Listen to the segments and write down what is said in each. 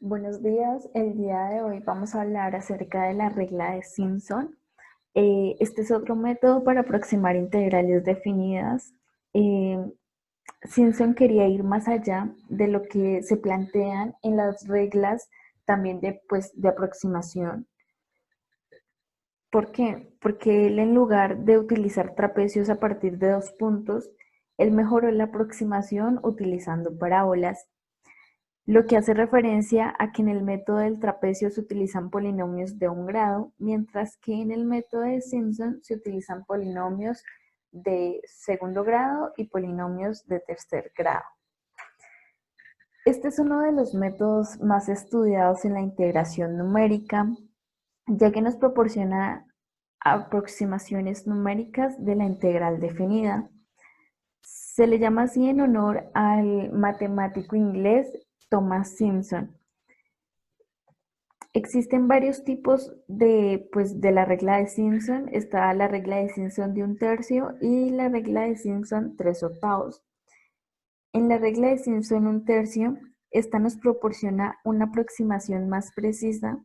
Buenos días, el día de hoy vamos a hablar acerca de la regla de Simpson. Este es otro método para aproximar integrales definidas. Eh, Simpson quería ir más allá de lo que se plantean en las reglas también de aproximación. ¿Por qué? Porque él, en lugar de utilizar trapecios a partir de 2 puntos, él mejoró la aproximación utilizando parábolas, lo que hace referencia a que en el método del trapecio se utilizan polinomios de un grado, mientras que en el método de Simpson se utilizan polinomios de segundo grado y polinomios de tercer grado. Este es uno de los métodos más estudiados en la integración numérica, ya que nos proporciona aproximaciones numéricas de la integral definida. Se le llama así en honor al matemático inglés Thomas Simpson. Existen varios tipos de la regla de Simpson. Está la regla de Simpson de 1/3 y la regla de Simpson 3/8. En la regla de Simpson 1/3, esta nos proporciona una aproximación más precisa,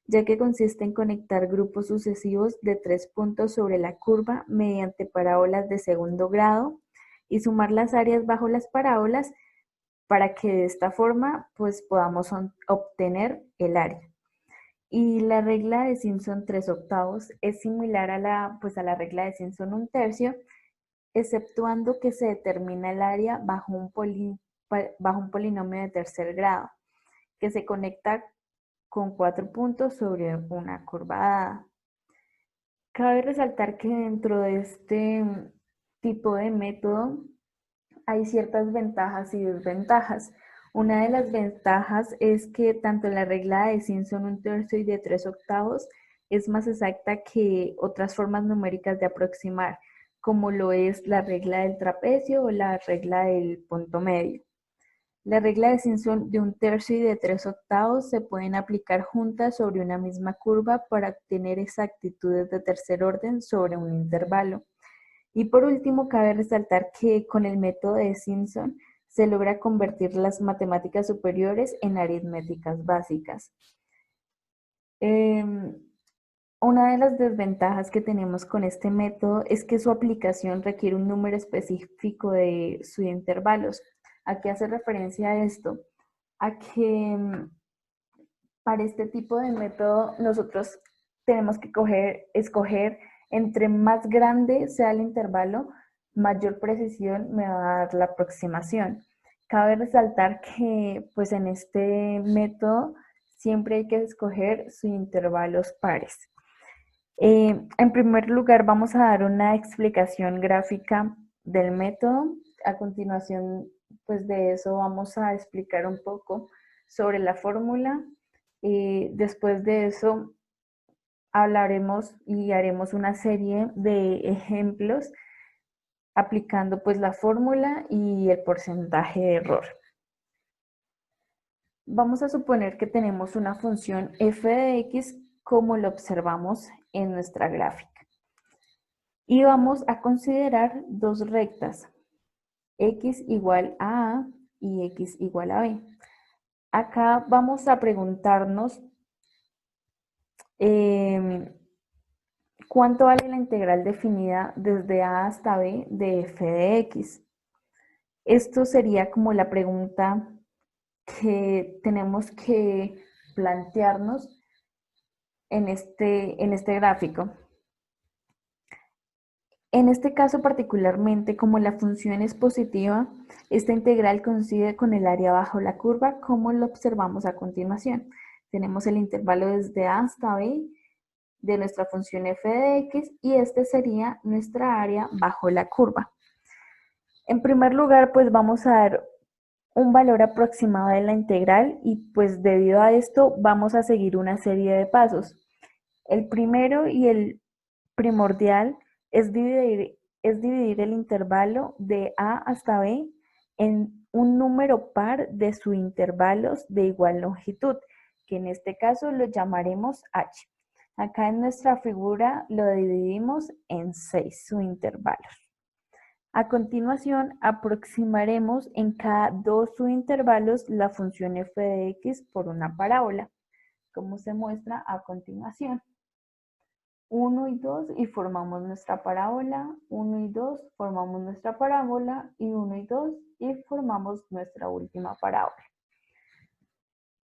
ya que consiste en conectar grupos sucesivos de 3 puntos sobre la curva mediante parábolas de segundo grado y sumar las áreas bajo las parábolas para que de esta forma podamos obtener el área. Y la regla de Simpson 3/8 es similar a la regla de Simpson 1/3, exceptuando que se determina el área bajo un polinomio de tercer grado, que se conecta con 4 puntos sobre una curva dada. Cabe resaltar que dentro de este tipo de método hay ciertas ventajas y desventajas. Una de las ventajas es que tanto la regla de Simpson 1/3 y de 3/8 es más exacta que otras formas numéricas de aproximar, como lo es la regla del trapecio o la regla del punto medio. La regla de Simpson de 1/3 y de 3/8 se pueden aplicar juntas sobre una misma curva para obtener exactitudes de tercer orden sobre un intervalo. Y por último, cabe resaltar que con el método de Simpson se logra convertir las matemáticas superiores en aritméticas básicas. Una de las desventajas que tenemos con este método es que su aplicación requiere un número específico de subintervalos. ¿A qué hace referencia a esto? A que para este tipo de método nosotros tenemos que escoger entre más grande sea el intervalo, mayor precisión me va a dar la aproximación. Cabe resaltar que pues en este método siempre hay que escoger sus intervalos pares. En primer lugar vamos a dar una explicación gráfica del método. A continuación pues de eso vamos a explicar un poco sobre la fórmula. Después de eso hablaremos y haremos una serie de ejemplos aplicando pues la fórmula y el porcentaje de error. Vamos a suponer que tenemos una función f de x como lo observamos en nuestra gráfica. Y vamos a considerar dos rectas, x igual a A y x igual a B. Acá vamos a preguntarnos ¿cuánto vale la integral definida desde A hasta B de f de x? Esto sería como la pregunta que tenemos que plantearnos en este gráfico. En este caso particularmente, como la función es positiva, esta integral coincide con el área bajo la curva, como lo observamos a continuación. Tenemos el intervalo desde A hasta B de nuestra función f de x y este sería nuestra área bajo la curva. En primer lugar, pues vamos a dar un valor aproximado de la integral y pues debido a esto vamos a seguir una serie de pasos. El primero y el primordial es dividir el intervalo de A hasta B en un número par de subintervalos de igual longitud, que en este caso lo llamaremos H. Acá en nuestra figura lo dividimos en 6 subintervalos. A continuación, aproximaremos en cada dos subintervalos la función f de x por una parábola, como se muestra a continuación. 1 y 2 y formamos nuestra parábola, 1 y 2 formamos nuestra parábola y 1 y 2 y formamos nuestra última parábola.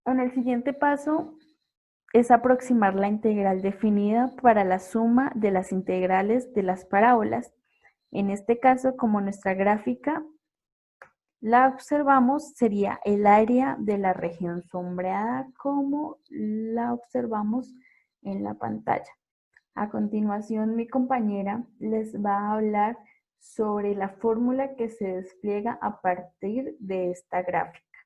En el siguiente paso es aproximar la integral definida para la suma de las integrales de las parábolas. En este caso, como nuestra gráfica la observamos, sería el área de la región sombreada como la observamos en la pantalla. A continuación, mi compañera les va a hablar sobre la fórmula que se despliega a partir de esta gráfica.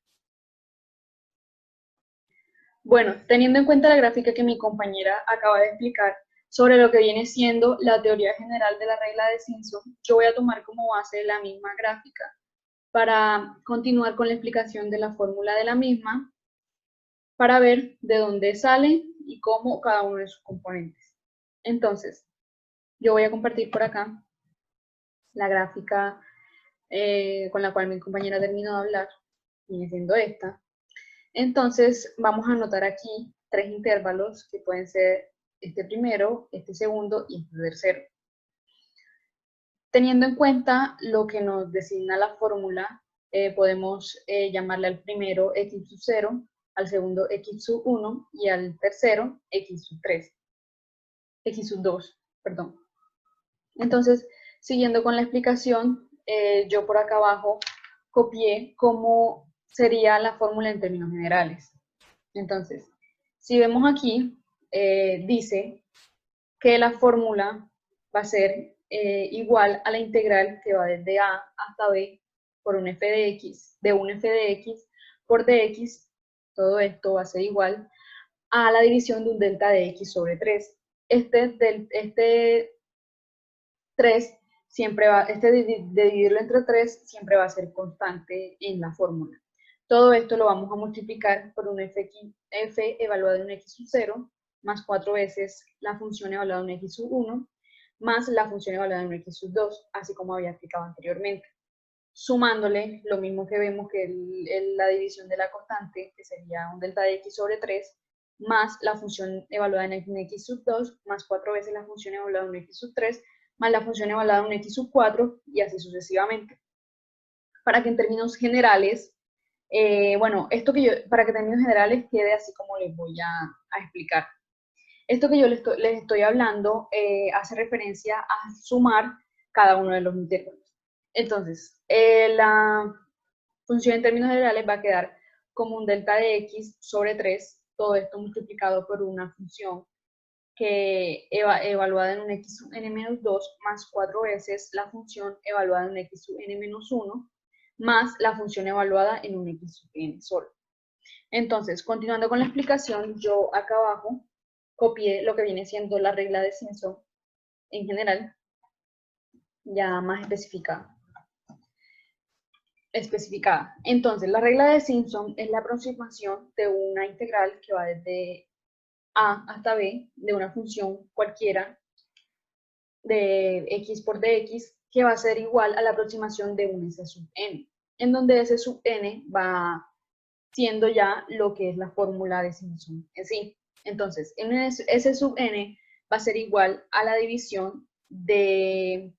Bueno, teniendo en cuenta la gráfica que mi compañera acaba de explicar sobre lo que viene siendo la teoría general de la regla de Simpson, yo voy a tomar como base la misma gráfica para continuar con la explicación de la fórmula de la misma, para ver de dónde sale y cómo cada uno de sus componentes. Entonces, yo voy a compartir por acá la gráfica con la cual mi compañera terminó de hablar, viene siendo esta. Entonces, vamos a anotar aquí tres intervalos que pueden ser este primero, este segundo y este tercero. Teniendo en cuenta lo que nos designa la fórmula, podemos llamarle al primero x sub 0, al segundo x sub 1 y al tercero x sub 3, x sub 2, perdón. Entonces, siguiendo con la explicación, yo por acá abajo copié cómo sería la fórmula en términos generales. Entonces, si vemos aquí, dice que la fórmula va a ser igual a la integral que va desde a hasta b por un f de x, de un f de x por dx, todo esto va a ser igual a la división de un delta de x sobre 3. Este 3 siempre va, de dividirlo entre 3 siempre va a ser constante en la fórmula. Todo esto lo vamos a multiplicar por un f evaluado en un x sub 0, más 4 veces la función evaluada en un x sub 1, más la función evaluada en un x sub 2, así como había explicado anteriormente. Sumándole lo mismo que vemos que la división de la constante, que sería un delta de x sobre 3, más la función evaluada en un x sub 2, más 4 veces la función evaluada en un x sub 3, más la función evaluada en un x sub 4, y así sucesivamente. Para que en términos generales, bueno, para que en términos generales quede así como les voy a explicar. Esto que yo les estoy hablando hace referencia a sumar cada uno de los intervalos. Entonces, la función en términos generales va a quedar como un delta de x sobre 3, todo esto multiplicado por una función que evaluada en un x sub n menos 2 más 4 veces la función evaluada en un x sub n menos 1 más la función evaluada en un x sub n solo. Entonces, continuando con la explicación, yo acá abajo copié lo que viene siendo la regla de Simpson en general, ya más especificada. Entonces, la regla de Simpson es la aproximación de una integral que va desde a hasta b de una función cualquiera de x por dx, que va a ser igual a la aproximación de un s sub n, en donde s sub n va siendo ya lo que es la fórmula de Simpson en sí. Entonces, s sub n va a ser igual a la división de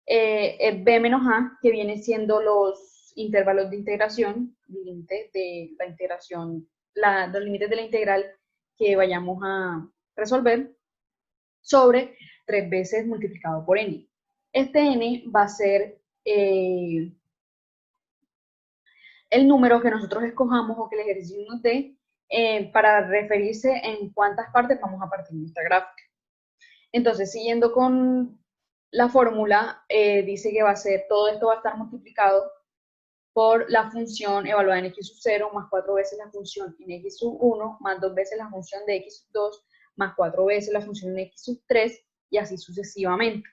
b menos a, que viene siendo los intervalos de integración, límites de la integración, los límites de la integral que vayamos a resolver, sobre 3 veces multiplicado por n. Este n va a ser el número que nosotros escojamos o que el ejercicio nos dé para referirse en cuántas partes vamos a partir nuestra gráfica. Entonces, siguiendo con la fórmula, dice que va a ser, todo esto va a estar multiplicado por la función evaluada en x sub 0, más 4 veces la función en x sub 1, más 2 veces la función de x sub 2, más 4 veces la función en x sub 3, y así sucesivamente.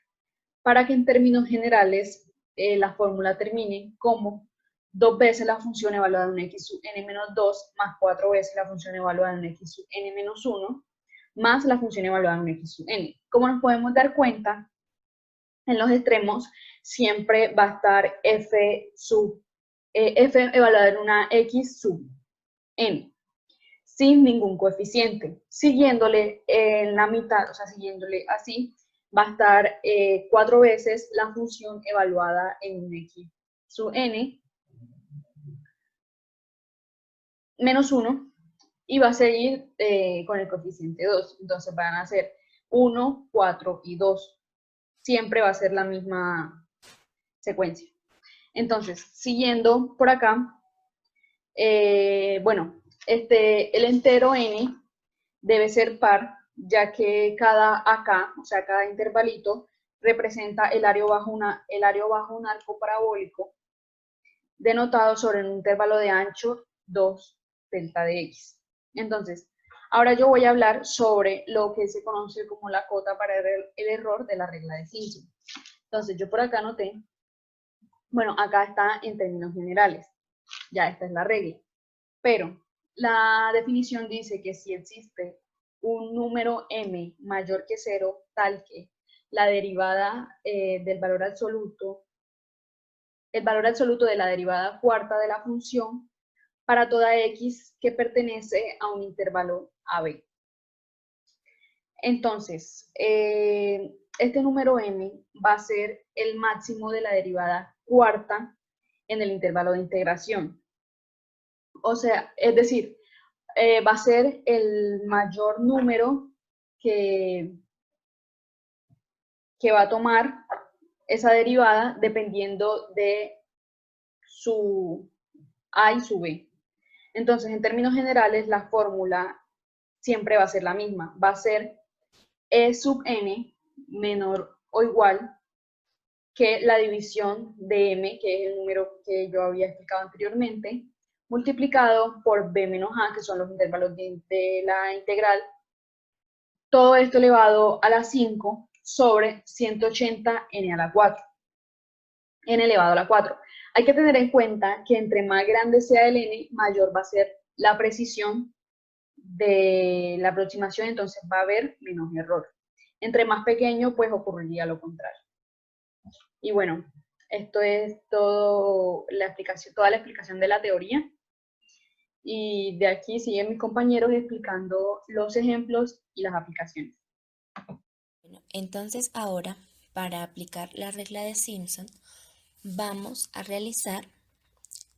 Para que en términos generales la fórmula termine como 2 veces la función evaluada en un x sub n menos 2, más 4 veces la función evaluada en un x sub n menos 1, más la función evaluada en un x sub n. Como nos podemos dar cuenta, en los extremos siempre va a estar f evaluada en una x sub n, sin ningún coeficiente. Siguiéndole en la mitad, o sea, siguiéndole así, va a estar 4 veces la función evaluada en un x sub n menos 1, y va a seguir con el coeficiente 2. Entonces van a ser 1, 4 y 2. Siempre va a ser la misma secuencia. Entonces, siguiendo por acá, bueno, el entero n debe ser par, ya que cada acá, o sea, cada intervalito, representa el área bajo un arco parabólico denotado sobre un intervalo de ancho 2 delta de x. Entonces, ahora yo voy a hablar sobre lo que se conoce como la cota para el error de la regla de Simpson. Entonces, yo por acá anoté, bueno, acá está en términos generales, ya esta es la regla, pero la definición dice que si existe un número m mayor que 0, tal que la derivada del valor absoluto, el valor absoluto de la derivada cuarta de la función para toda x que pertenece a un intervalo AB. Entonces, este número m va a ser el máximo de la derivada cuarta en el intervalo de integración. O sea, es decir, va a ser el mayor número que va a tomar esa derivada dependiendo de su A y su B. Entonces, en términos generales, la fórmula siempre va a ser la misma. Va a ser E sub n menor o igual que la división de m, que es el número que yo había explicado anteriormente, multiplicado por b menos a, que son los intervalos de la integral. Todo esto elevado a la 5 sobre 180 n a la 4. N elevado a la 4. Hay que tener en cuenta que entre más grande sea el n, mayor va a ser la precisión de la aproximación, entonces va a haber menos error. Entre más pequeño, pues ocurriría lo contrario. Y bueno, esto es toda la explicación de la teoría. Y de aquí siguen mis compañeros explicando los ejemplos y las aplicaciones. Bueno, entonces ahora, para aplicar la regla de Simpson, vamos a realizar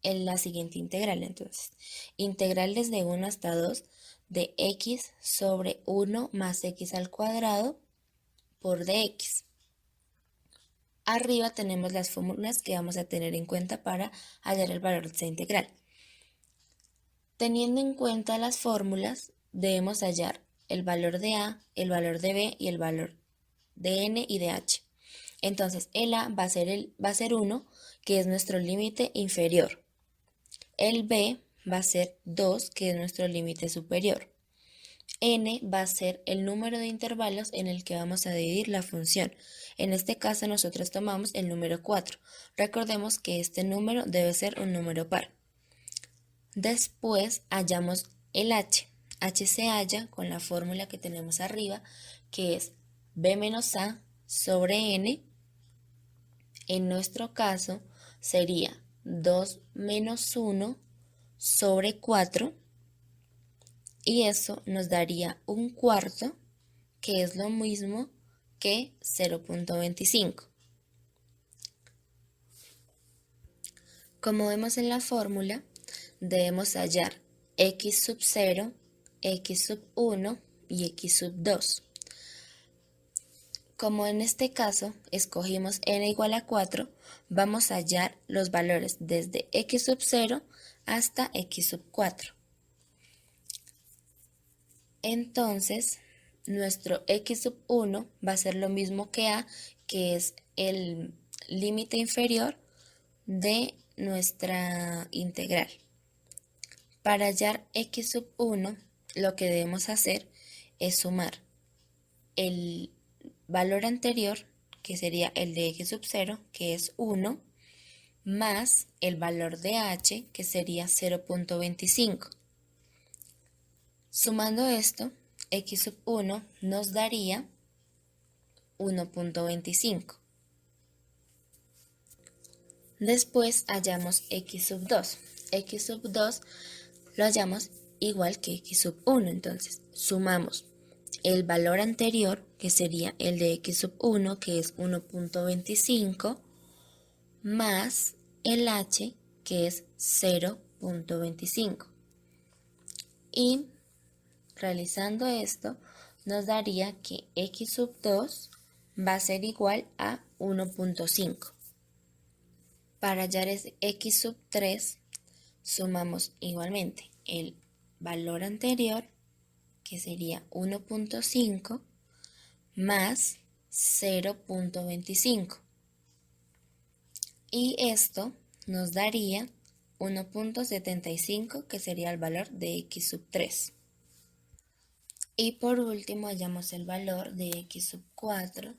la siguiente integral. Entonces, integral desde 1 hasta 2 de x sobre 1 más x al cuadrado por dx. Arriba tenemos las fórmulas que vamos a tener en cuenta para hallar el valor de esta integral. Teniendo en cuenta las fórmulas, debemos hallar el valor de a, el valor de b y el valor de n y de h. Entonces, el a va a ser 1, que es nuestro límite inferior. El b va a ser 2, que es nuestro límite superior. N va a ser el número de intervalos en el que vamos a dividir la función. En este caso nosotros tomamos el número 4. Recordemos que este número debe ser un número par. Después hallamos el h. H se halla con la fórmula que tenemos arriba, que es b menos a sobre n. En nuestro caso sería 2 menos 1 sobre 4. Y eso nos daría un cuarto, que es lo mismo que 0.25. Como vemos en la fórmula, debemos hallar x sub 0, x sub 1 y x sub 2. Como en este caso escogimos n igual a 4, vamos a hallar los valores desde x sub 0 hasta x sub 4. Entonces, nuestro x sub 1 va a ser lo mismo que a, que es el límite inferior de nuestra integral. Para hallar x sub 1, lo que debemos hacer es sumar el valor anterior, que sería el de x sub 0, que es 1, más el valor de h, que sería 0.25. Sumando esto, x sub 1 nos daría 1.25. Después hallamos x sub 2. X sub 2 lo hallamos igual que x sub 1. Entonces sumamos el valor anterior, que sería el de x sub 1, que es 1.25, más el h, que es 0.25. Y realizando esto, nos daría que x sub 2 va a ser igual a 1.5. Para hallar x sub 3, sumamos igualmente el valor anterior, que sería 1.5, más 0.25. Y esto nos daría 1.75, que sería el valor de x sub 3. Y por último hallamos el valor de x sub 4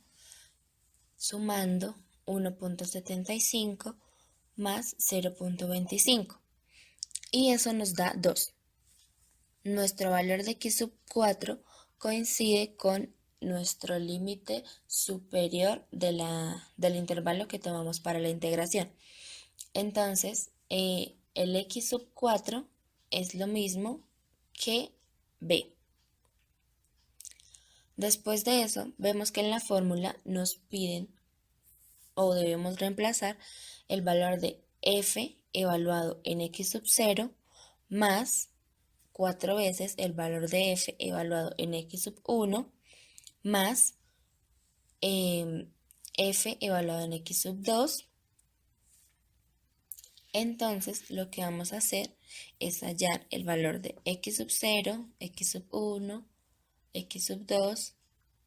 sumando 1.75 más 0.25. Y eso nos da 2. Nuestro valor de x sub 4 coincide con nuestro límite superior del intervalo que tomamos para la integración. Entonces, el x sub 4 es lo mismo que b. Después de eso, vemos que en la fórmula nos piden o debemos reemplazar el valor de f evaluado en x sub 0 más 4 veces el valor de f evaluado en x sub 1 más f evaluado en x sub 2. Entonces lo que vamos a hacer es hallar el valor de x sub 0, x sub 1, x sub 2,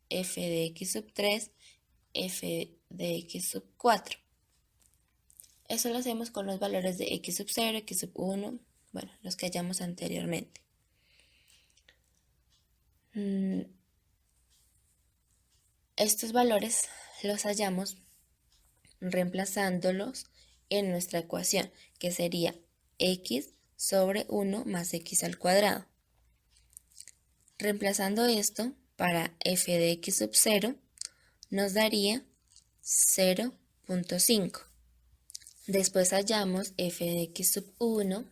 f de x sub 3, f de x sub 4. Eso lo hacemos con los valores de x sub 0, x sub 1, bueno, los que hallamos anteriormente. Estos valores los hallamos reemplazándolos en nuestra ecuación, que sería x sobre 1 más x al cuadrado. Reemplazando esto para f de x sub 0, nos daría 0.5. Después hallamos f de x sub 1,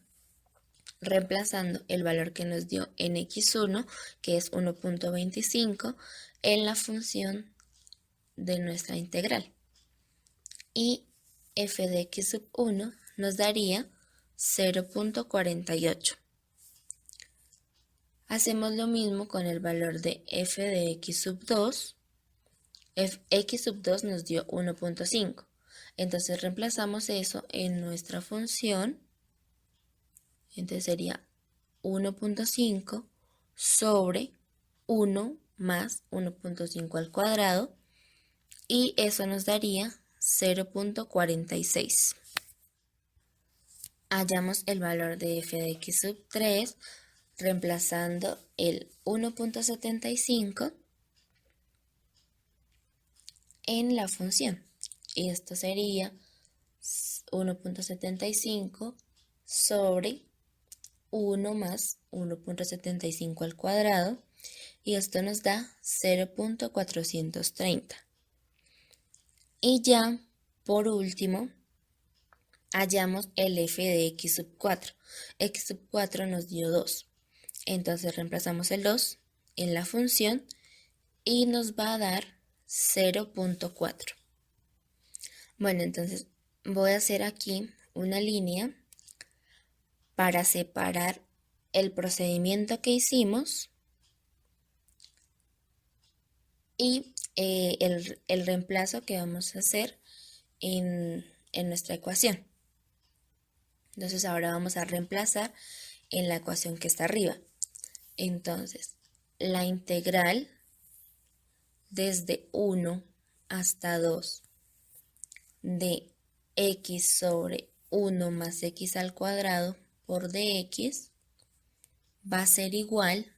reemplazando el valor que nos dio en x1, que es 1.25, en la función de nuestra integral. Y f de x sub 1 nos daría 0.48. Hacemos lo mismo con el valor de f de x sub 2. X sub 2 nos dio 1.5. Entonces reemplazamos eso en nuestra función. Entonces sería 1.5 sobre 1 más 1.5 al cuadrado. Y eso nos daría 0.46. Hallamos el valor de f de x sub 3 reemplazando el 1.75 en la función. Y esto sería 1.75 sobre 1 más 1.75 al cuadrado. Y esto nos da 0.430. Y ya, por último, hallamos el f de x sub 4. X sub 4 nos dio 2. Entonces reemplazamos el 2 en la función y nos va a dar 0.4. Bueno, entonces voy a hacer aquí una línea para separar el procedimiento que hicimos y el reemplazo que vamos a hacer en nuestra ecuación. Entonces ahora vamos a reemplazar en la ecuación que está arriba. Entonces, la integral desde 1 hasta 2 de x sobre 1 más x al cuadrado por dx va a ser igual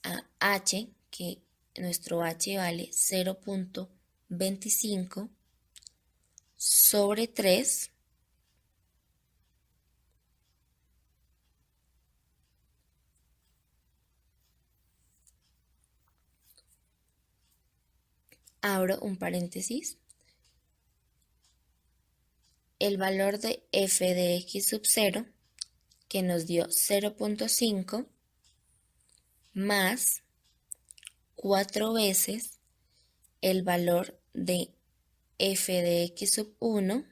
a h, que nuestro h vale 0.25 sobre 3 abro un paréntesis el valor de f de x sub 0, que nos dio 0.5, más 4 veces el valor de f de x sub 1,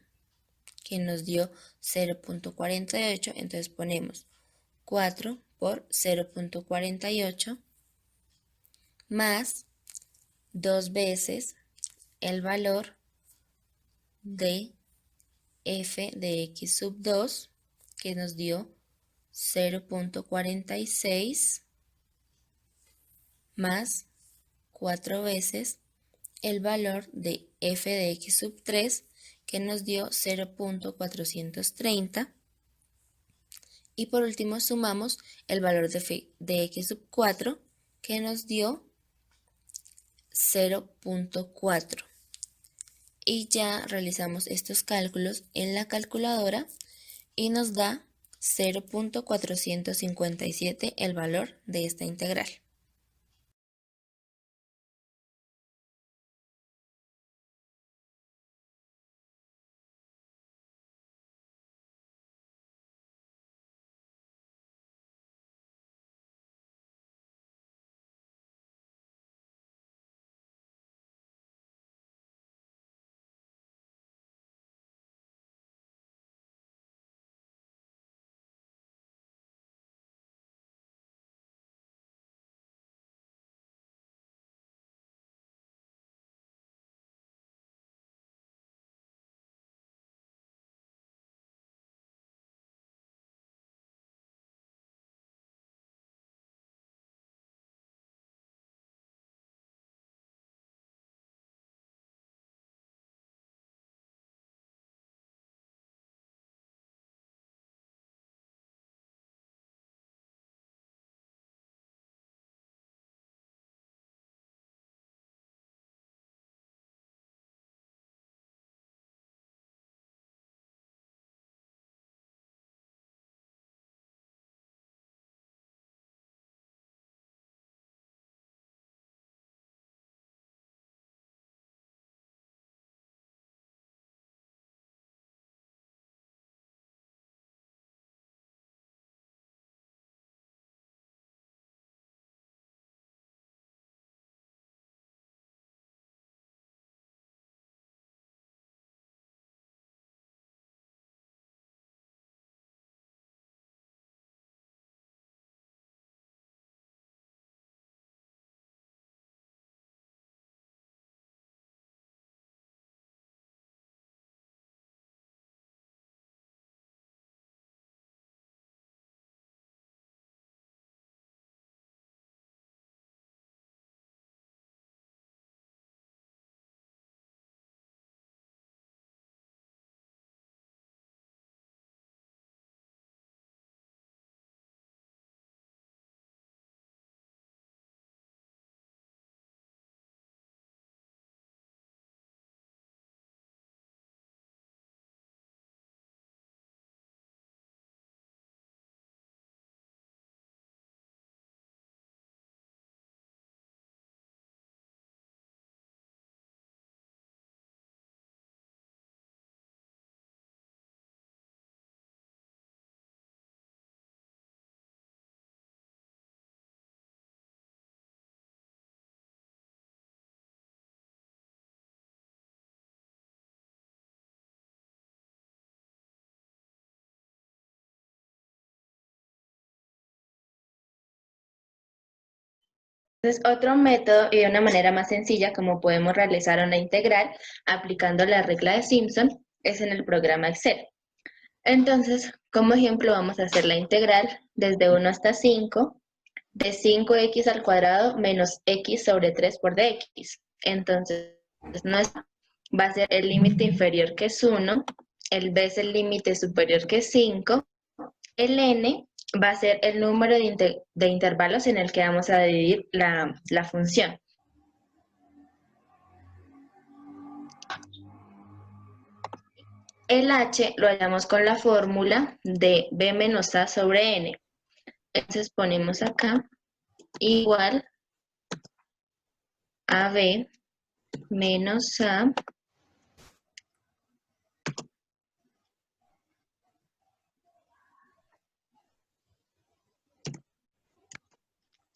que nos dio 0.48, entonces ponemos 4 por 0.48 más 2 veces el valor de f de x sub 2, que nos dio 0.46 más 4 veces el valor de f de x sub 3, que nos dio 0.430. Y por último sumamos el valor de f de x sub 4, que nos dio 0.4. Y ya realizamos estos cálculos en la calculadora y nos da 0.457 el valor de esta integral. Entonces, otro método y una manera más sencilla como podemos realizar una integral aplicando la regla de Simpson es en el programa Excel. Entonces, como ejemplo, vamos a hacer la integral desde 1 hasta 5 de 5x al cuadrado menos x sobre 3 por dx. Entonces, va a ser el límite inferior, que es 1, el b es el límite superior, que es 5, el n va a ser el número de intervalos en el que vamos a dividir la función. El h lo hallamos con la fórmula de b menos a sobre n. Entonces ponemos acá igual a b menos a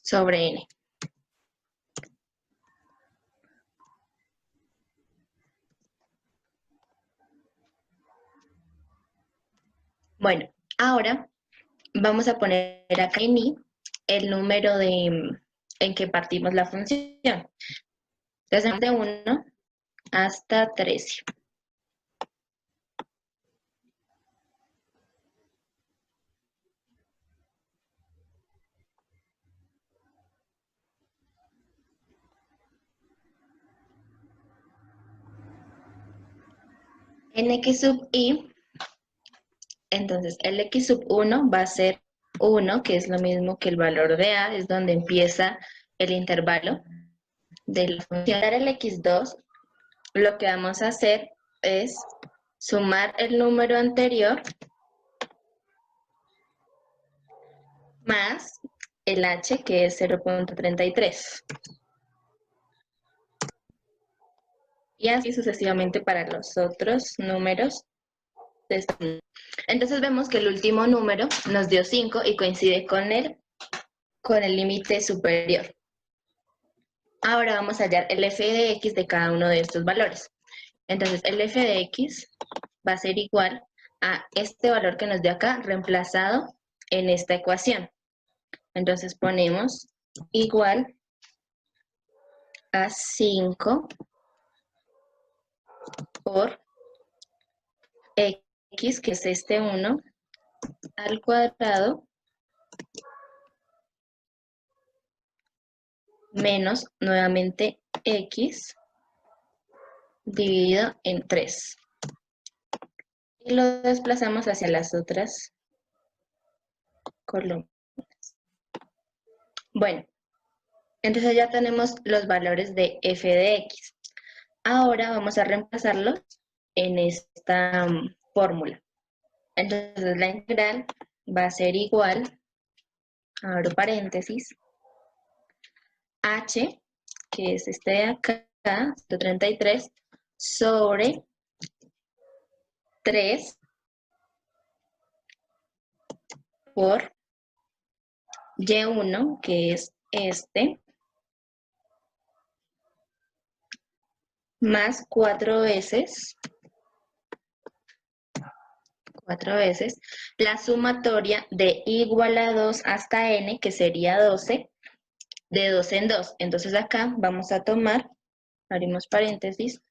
sobre n. Bueno, ahora vamos a poner acá en i el número en que partimos la función. Entonces, de 1 hasta 13. En x sub i, entonces el x sub 1 va a ser 1, que es lo mismo que el valor de a, es donde empieza el intervalo de la función. Para el x2, lo que vamos a hacer es sumar el número anterior más el h, que es 0.33. Y así sucesivamente para los otros números. Entonces vemos que el último número nos dio 5 y coincide con el límite superior. Ahora vamos a hallar el f de x de cada uno de estos valores. Entonces el f de x va a ser igual a este valor que nos dio acá reemplazado en esta ecuación. Entonces ponemos igual a 5 por x, que es este 1, al cuadrado, menos nuevamente x dividido en 3. Y lo desplazamos hacia las otras columnas. Bueno, entonces ya tenemos los valores de f de x. Ahora vamos a reemplazarlos en esta fórmula. Entonces la integral va a ser igual, abro paréntesis, h, que es este de acá, 133, sobre 3 por y1, que es este, más 4 veces la sumatoria de igual a 2 hasta n, que sería 12, de 2 en 2. Entonces acá vamos a tomar, abrimos paréntesis,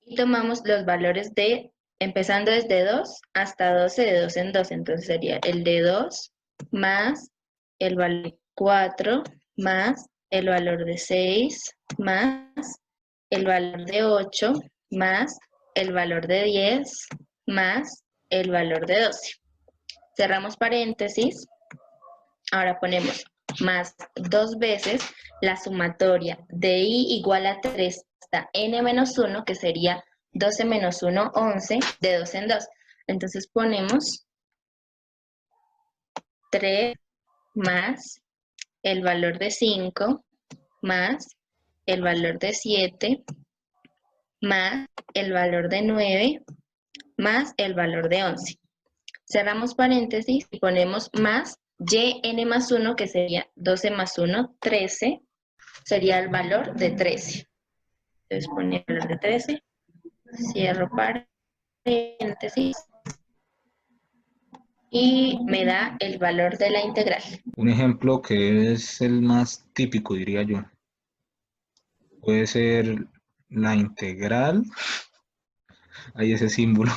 y tomamos los valores de, empezando desde 2 hasta 12, de 2 en 2. Entonces sería el de 2 más el valor de 4 más el valor de 6 más el valor de 8 más el valor de 10 más el valor de 12. Cerramos paréntesis. Ahora ponemos más 2 veces la sumatoria de i igual a 3 hasta n menos 1, que sería 12 menos 1, 11, de 2 en 2. Entonces ponemos 3 más el valor de 5 más el valor de 7 más el valor de 9 más el valor de 11. Cerramos paréntesis y ponemos más yn más 1, que sería 12 más 1, 13, sería el valor de 13. Entonces ponemos el valor de 13, cierro paréntesis y me da el valor de la integral. Un ejemplo que es el más típico, diría yo, puede ser la integral, hay ese símbolo,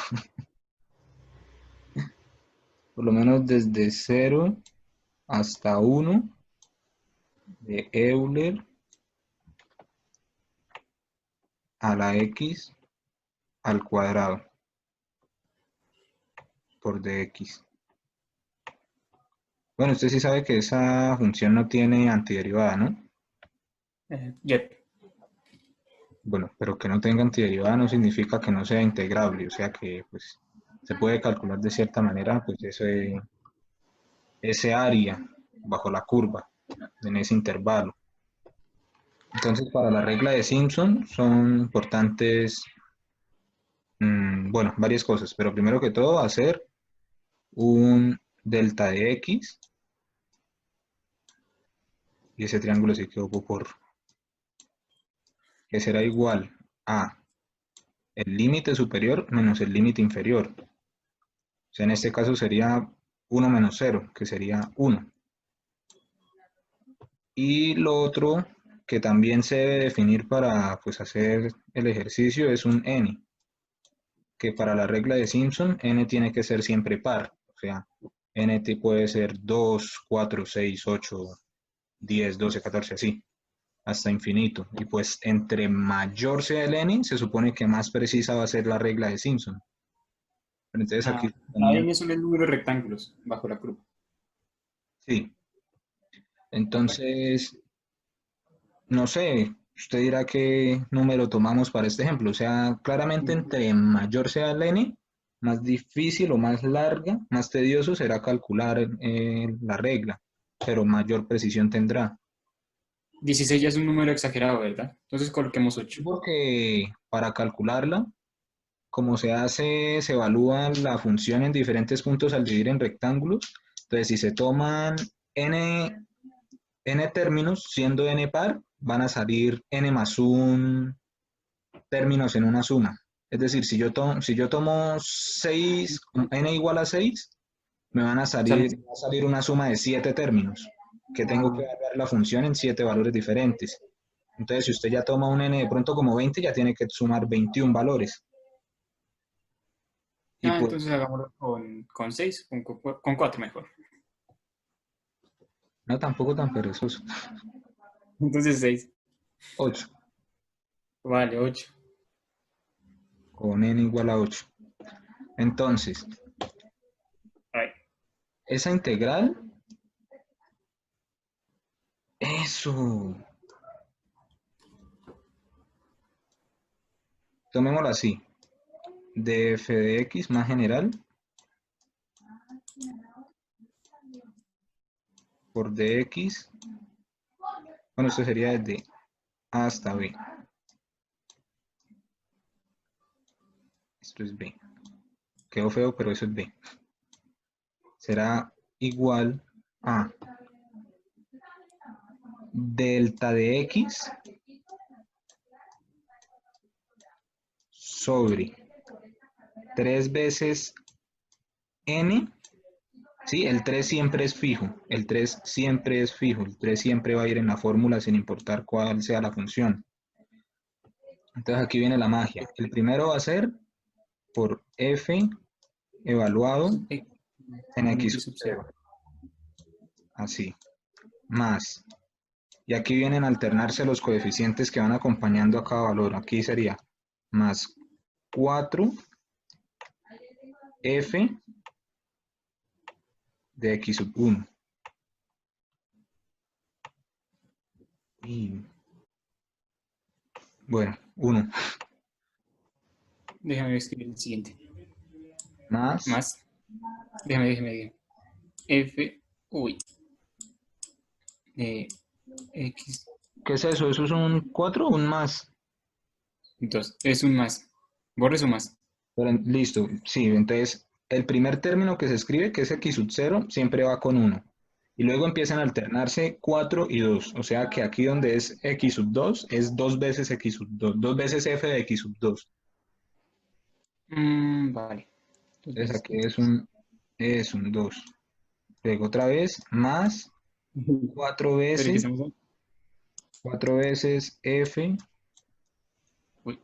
por lo menos desde 0 hasta 1 de Euler a la x al cuadrado por dx. Bueno, usted sí sabe que esa función no tiene antiderivada, ¿no? Yep. Bueno, pero que no tenga antiderivada no significa que no sea integrable, o sea que pues se puede calcular de cierta manera pues ese área bajo la curva en ese intervalo. Entonces para la regla de Simpson son importantes, bueno, varias cosas, pero primero que todo hacer un delta de x y ese triángulo sí quedó poporro, que será igual a el límite superior menos el límite inferior. O sea, en este caso sería 1 menos 0, que sería 1. Y lo otro que también se debe definir para pues, hacer el ejercicio es un n, que para la regla de Simpson, n tiene que ser siempre par. O sea, n puede ser 2, 4, 6, 8, 10, 12, 14, así, hasta infinito. Y pues entre mayor sea el n, se supone que más precisa va a ser la regla de Simpson. Pero entonces aquí La tenía, n son el número de rectángulos bajo la curva. sí. Entonces, no sé, usted dirá qué número tomamos para este ejemplo. O sea, claramente entre mayor sea el n, más difícil o más larga, más tedioso será calcular la regla, pero mayor precisión tendrá. 16 ya es un número exagerado, ¿verdad? Entonces coloquemos 8. Porque para calcularla, como se hace, se evalúa la función en diferentes puntos al dividir en rectángulos. Entonces, si se toman n términos, siendo n par, van a salir n más 1 términos en una suma. Es decir, si yo tomo 6, n igual a 6, va a salir una suma de 7 términos, que tengo que evaluar la función en 7 valores diferentes. Entonces, si usted ya toma un n de pronto como 20, ya tiene que sumar 21 valores. Y pues, Entonces hagámoslo con 6, con 4 mejor. no tampoco tan perezoso. Entonces 6. 8, Vale, 8. con n igual a 8. Entonces, Ay, esa integral, eso, tomémoslo así, de f de x más general por dx, bueno, esto sería desde a hasta b. Esto es b. Quedó feo, pero eso es b. Será igual a delta de x sobre 3 veces n. Sí, el 3 siempre es fijo. El 3 siempre es fijo. El 3 siempre va a ir en la fórmula sin importar cuál sea la función. Entonces aquí viene la magia. El primero va a ser por f evaluado en x X sub sub 0. 0. Así. Más. Y aquí vienen a alternarse los coeficientes que van acompañando a cada valor. Aquí sería más 4 f de x sub 1. Y bueno, 1 Déjame escribir el siguiente. más, Más. Déjame. F, uy, X, ¿qué es eso? ¿Eso es un 4 o un más? 2. Es un más. Borres un más. Pero, listo, sí, entonces el primer término que se escribe, que es x sub 0, siempre va con 1. Y luego empiezan a alternarse 4 y 2. O sea que aquí donde es x sub 2 es 2 veces x sub 2, 2 veces f de x sub 2. Vale. Entonces Entonces, aquí es un 2. Luego otra vez más 4 pero que veces, estamos. 4 veces f Uy,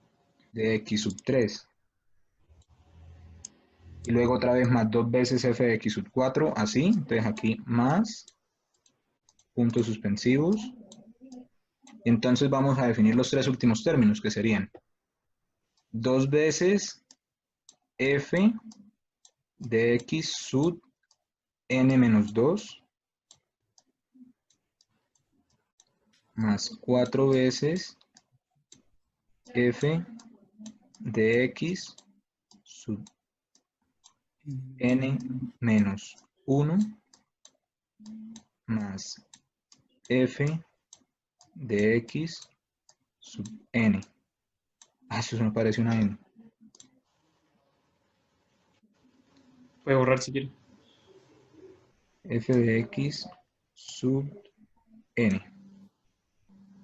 de x sub 3. Y luego otra vez más 2 veces f de x sub 4, así. Entonces aquí más puntos suspensivos. Entonces vamos a definir los tres últimos términos, que serían 2 veces f de x sub n menos 2 más 4 veces f de x sub n menos 1 más f de x sub n. Eso me parece una n. puede borrar si quiere. F de x sub n.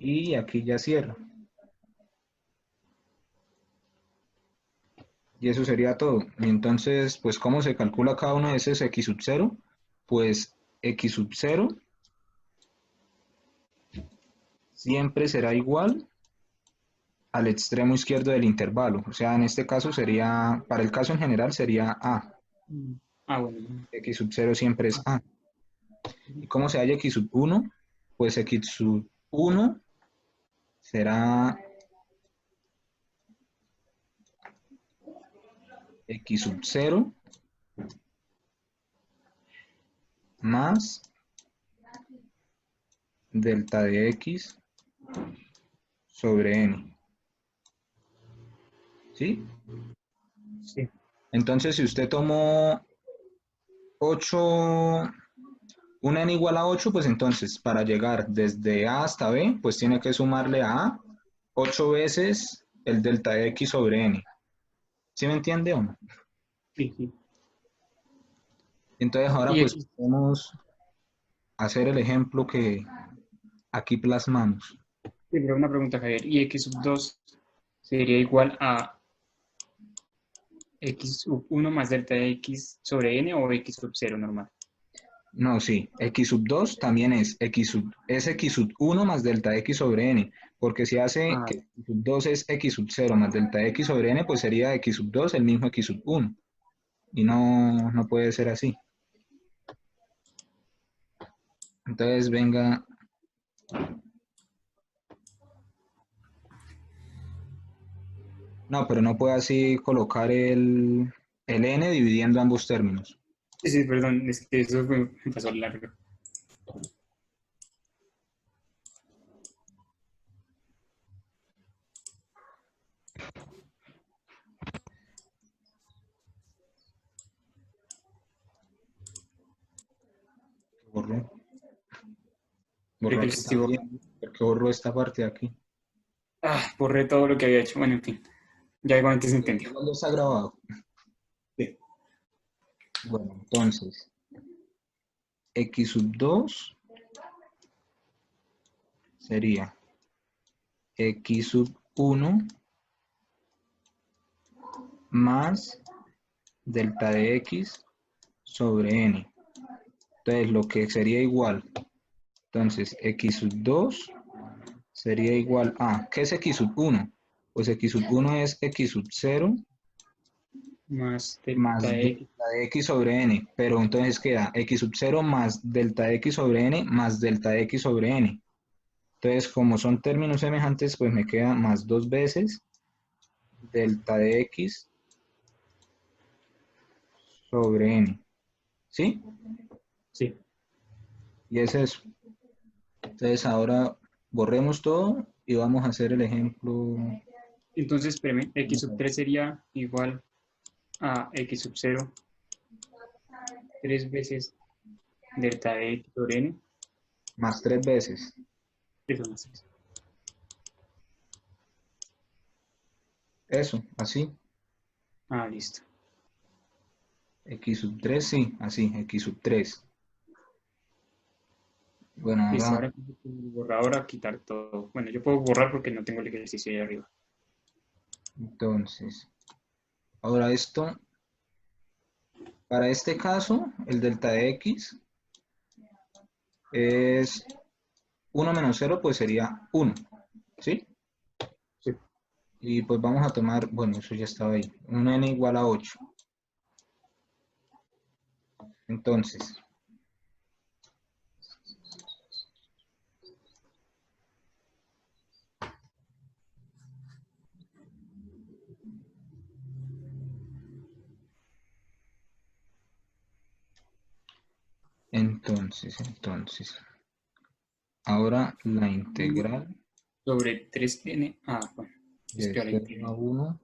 Y aquí ya cierro. Y eso sería todo. Y entonces, pues, ¿cómo se calcula cada uno de esos x sub 0? Pues x sub 0 siempre será igual al extremo izquierdo del intervalo. O sea, en este caso sería, para el caso en general sería a. Bueno. X sub 0 siempre es a. ¿Y cómo se halla x sub 1? Pues x sub 1 será x sub 0 más delta de x sobre n. ¿Sí? Sí. Entonces, si usted tomó 8, un n igual a 8, pues entonces para llegar desde a hasta b, pues tiene que sumarle a a 8 veces el delta de x sobre n. ¿Sí me entiende o no? Sí, sí. Entonces ahora Y pues X, podemos hacer el ejemplo que aquí plasmamos. sí, pero una pregunta, Javier. ¿Y x sub 2 sería igual a x sub 1 más delta de x sobre n o x sub 0 normal? No, sí, x sub 2 también es x sub 1 más delta x sobre n, porque si hace que x sub 2 es x sub 0 más delta x sobre n, pues sería x sub 2 el mismo x sub 1, y no puede ser así. Entonces venga, no, pero no puede así colocar el n dividiendo ambos términos. Sí, sí, perdón, es que eso me pasó largo. Borró, Creo borró que lo aquí estoy borrando. también, porque borró esta parte de aquí. Borré todo lo que había hecho. Bueno, en fin, ya igualmente se entendió. Igual ya está grabado. Sí. Bueno, entonces, x sub 2 sería x sub 1 más delta de x sobre n. Entonces, lo que sería igual, entonces, x sub 2 sería igual a, ¿qué es x sub 1? Pues x sub 1 es x sub 0 Más más delta de x. delta de x sobre n, pero entonces queda x sub 0 más delta de x sobre n más delta de x sobre n. Entonces, como son términos semejantes, pues me queda más dos veces delta de x sobre n. ¿Sí? Sí. Y es eso. Entonces, ahora borremos todo y vamos a hacer el ejemplo. Entonces, espérame, x sub 3 sería igual a x sub 0, 3 veces delta de x sobre n. Más tres veces. Eso más es. Eso, así. Listo. X sub 3, sí, así, x sub 3. Bueno, Listo, ahora, ahora con el borrador a quitar todo. Bueno, yo puedo borrar porque no tengo el ejercicio ahí arriba. entonces, ahora esto, para este caso, el delta de x es 1 menos 0, pues sería 1, ¿sí? Sí. Y pues vamos a tomar, bueno, eso ya estaba ahí, un n igual a 8. Entonces, ahora la integral Sobre 3n. Bueno. de Espera, 0 a 1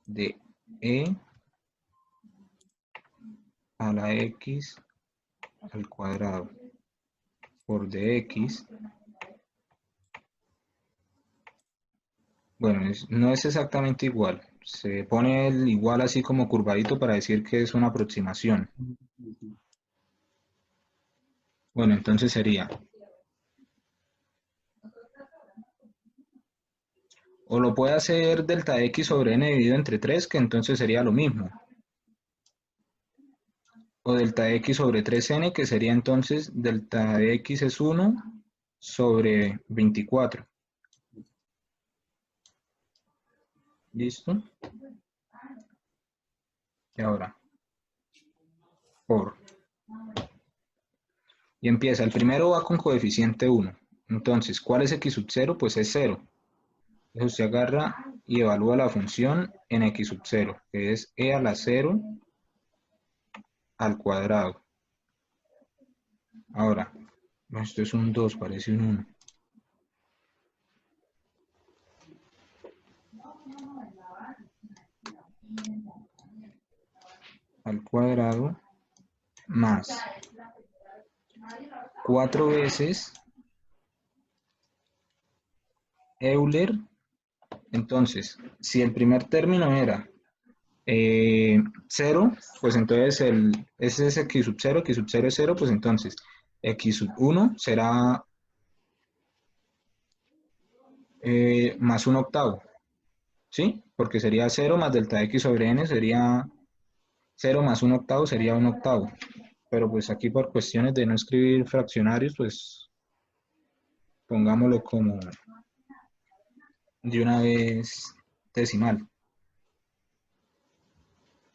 de e a la x al cuadrado por dx. Bueno, no es exactamente igual. Se pone el igual así como curvadito para decir que es una aproximación. Bueno, entonces sería, o lo puede hacer delta de x sobre n dividido entre 3, que entonces sería lo mismo. O delta de x sobre 3n, que sería entonces delta de x es 1 sobre 24. ¿Listo? Y ahora, por. Y empieza, el primero va con coeficiente 1. Entonces, ¿cuál es x sub 0? Pues es 0. Entonces usted agarra y evalúa la función en x sub 0, que es e a la 0 al cuadrado. Ahora, esto es un 2, parece un 1. Al cuadrado más 4 veces Euler. Entonces, si el primer término era 0, pues entonces ese es x sub 0 es 0, pues entonces x sub 1 será más 1 octavo, ¿sí? Porque sería 0 más delta de x sobre n sería 0 más 1 octavo sería 1 octavo. Pero pues aquí por cuestiones de no escribir fraccionarios, pues pongámoslo como de una vez decimal.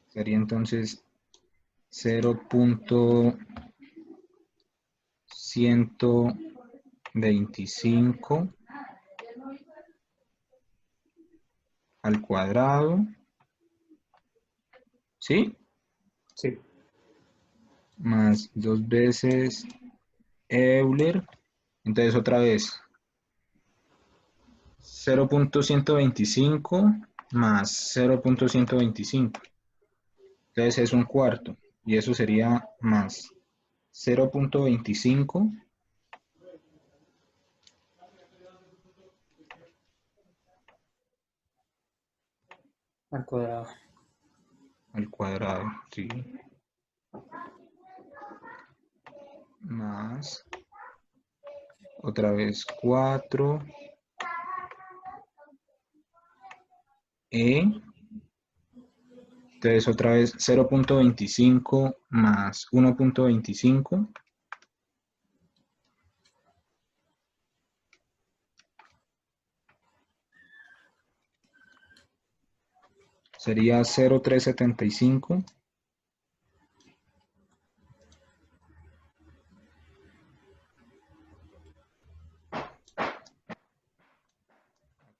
Sería entonces 0.125 al cuadrado, ¿sí? Sí. Más 2 veces Euler. Entonces otra vez 0.125 más 0.125. Entonces es un cuarto. Y eso sería más 0.25 Al cuadrado. al cuadrado, ¿sí? Más otra vez 4 entonces otra vez 0.25 más 1.25 sería 0.375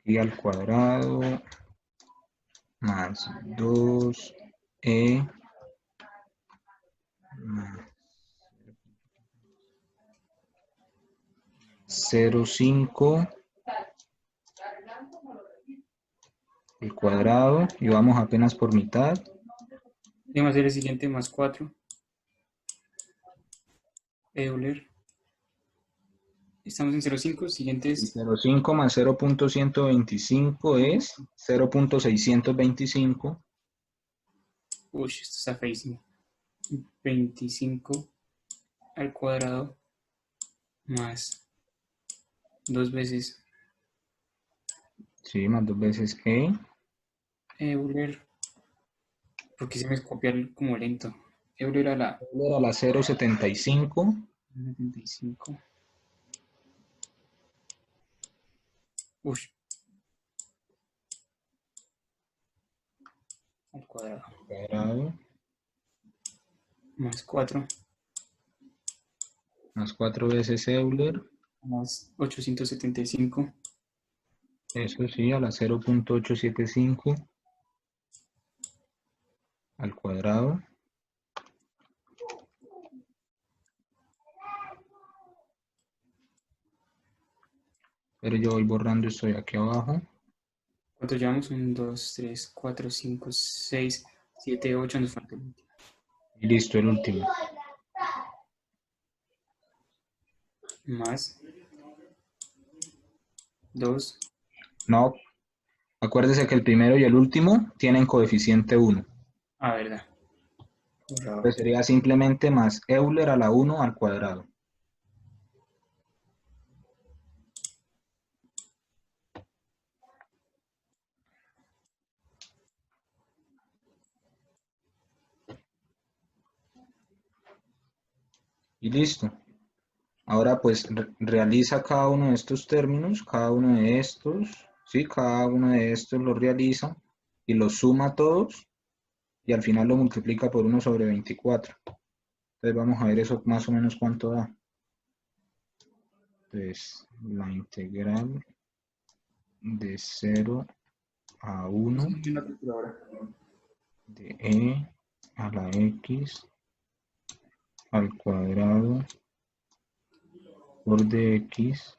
y al cuadrado más 2e más 0.5 al cuadrado y vamos apenas por mitad. Vamos a hacer el siguiente más 4. Euler. Estamos en 0,5. Siguiente es 0.5 más 0.125 es 0.625. Uy, esto está feísimo. 25 al cuadrado más 2 veces Sí, más 2 veces Euler. Porque se me copia como lento. Euler a la Euler a la 0.75 75. Uy. Al cuadrado. cuadrado Más 4. más 4 veces Euler, Más 875. eso sí, a la 0.875 al cuadrado. Pero yo voy borrando esto de aquí abajo. ¿Cuánto llevamos? 1, 2, 3, 4, 5, 6, 7, 8. Nos falta el último. Y listo, el último. Más 2. No, acuérdese que el primero y el último tienen coeficiente 1. Ah, verdad. Borrado. Entonces sería simplemente más Euler a la 1 al cuadrado. Y listo. Ahora pues realiza cada uno de estos términos, cada uno de estos, ¿sí? Cada uno de estos lo realiza y los suma todos y al final lo multiplica por 1 sobre 24. Entonces vamos a ver eso más o menos cuánto da. Entonces la integral de 0 a 1 de e a la x al cuadrado por dx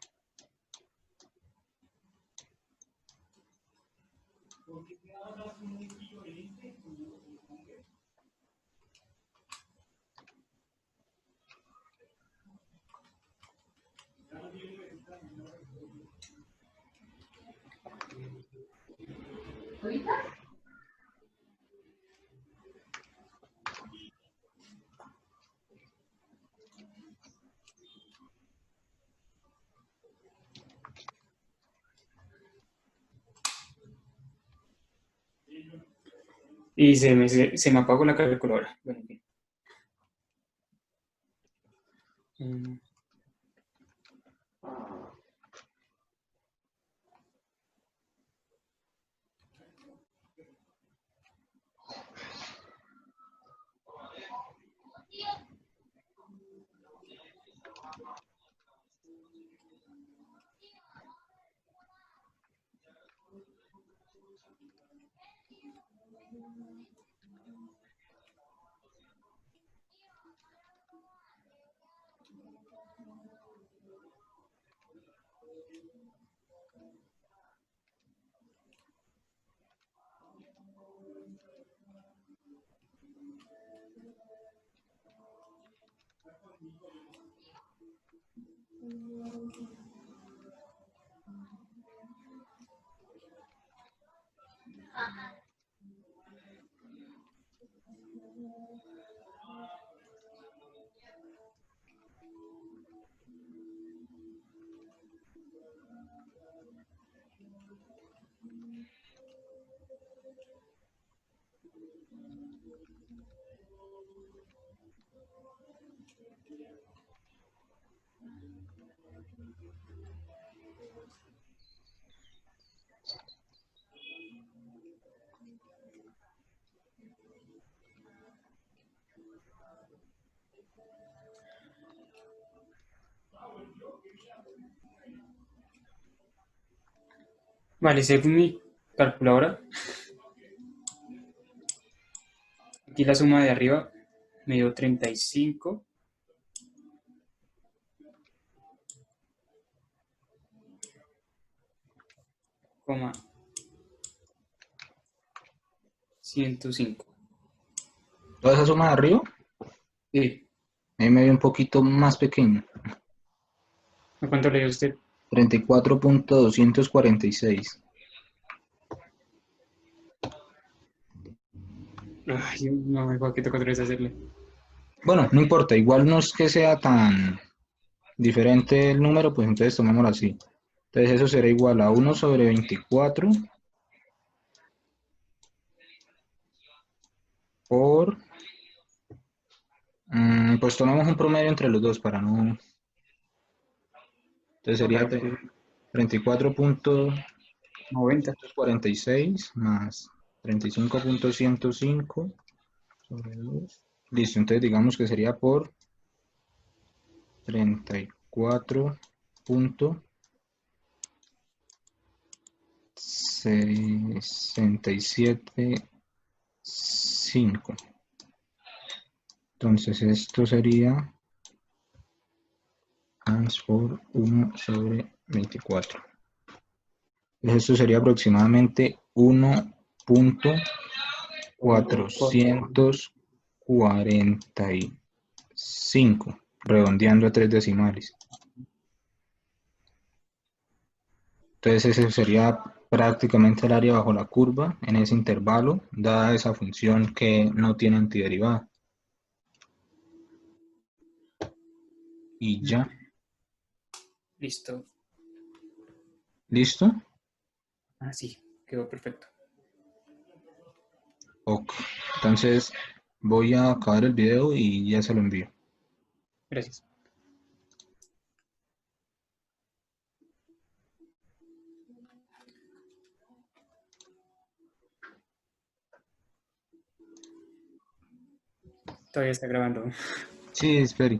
Y se me apagó la calculadora. Bueno, en fin. Vale, según mi calculadora, aquí la suma de arriba me dio 35. Coma 105. ¿Toda esa suma de arriba? Sí. Ahí me dio un poquito más pequeño. ¿A cuánto le dio usted? 34.246. Ay, no me que toca otra vez hacerle. Bueno, no importa, igual no es que sea tan diferente el número, pues entonces tomémoslo así. Entonces eso será igual a 1 sobre 24 por... pues tomemos un promedio entre los dos para no... Entonces sería 90. 34.46 más 35.105 sobre 2. Listo, entonces digamos que sería por 34.67.5. Entonces esto sería por 1 sobre 24. Entonces esto sería aproximadamente 1.445, redondeando a 3 decimales. Entonces ese sería prácticamente el área bajo la curva en ese intervalo, dada esa función que no tiene antiderivada. Y ya. Listo. ¿Listo? Ah, sí, quedó perfecto. Ok. Entonces voy a acabar el video y ya se lo envío. Gracias. Todavía está grabando. Sí, espere.